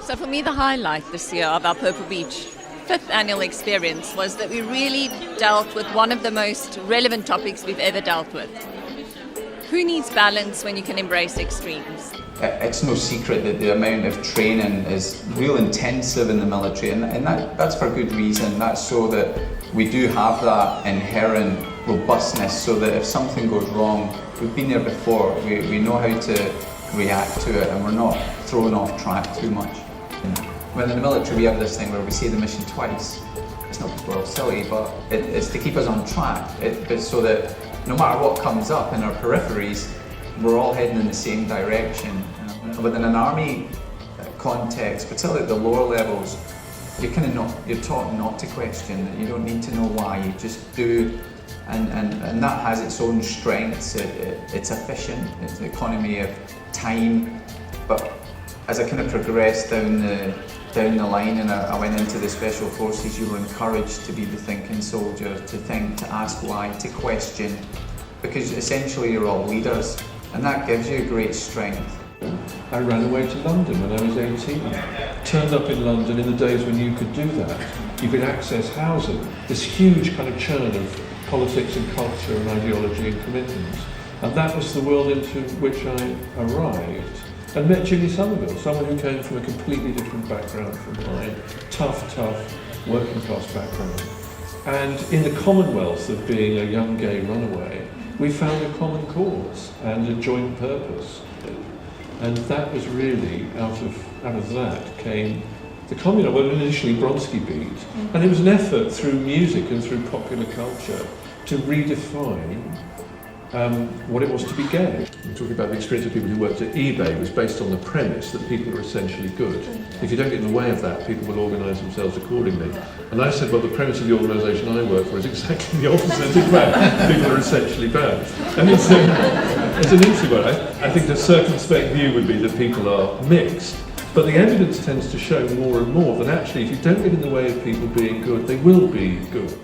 So for me, the highlight this year of our Purple Beach 5th annual experience was that we really dealt with one of the most relevant topics we've ever dealt with. Who needs balance when you can embrace extremes? It's no secret that the amount of training is real intensive in the military, and that's for good reason. That's so that we do have that inherent robustness, so that if something goes wrong, we've been there before, we know how to react to it, and we're not thrown off track too much. When in the military we have this thing where we say the mission twice. It's not because we're all silly, but it's to keep us on track. It's so that no matter what comes up in our peripheries, we're all heading in the same direction. Within an army context, particularly at the lower levels, you're taught not to question, that you don't need to know why, you just do, and that has its own strengths. It's efficient, it's an economy of time, but as I kind of progressed down the line and I went into the Special Forces, you were encouraged to be the thinking soldier, to think, to ask why, to question, because essentially you're all leaders, and that gives you a great strength. I ran away to London when I was 18. Turned up in London in the days when you could do that. You could access housing, this huge kind of churn of politics and culture and ideology and commitments. And that was the world into which I arrived. And met Ginny Somerville, someone who came from a completely different background from mine. Tough, working class background. And in the commonwealth of being a young gay runaway, we found a common cause and a joint purpose. And that was really, out of that came the communal, well, initially Bronski Beat, and it was an effort through music and through popular culture to redefine what it was to be gay. I'm talking about the experience of people who worked at eBay was based on the premise that people are essentially good. If you don't get in the way of that, people will organise themselves accordingly. And I said, well, the premise of the organisation I work for is exactly the opposite. In fact, people are essentially bad. And it's an interesting one. I think the circumspect view would be that people are mixed. But the evidence tends to show more and more that actually, if you don't get in the way of people being good, they will be good.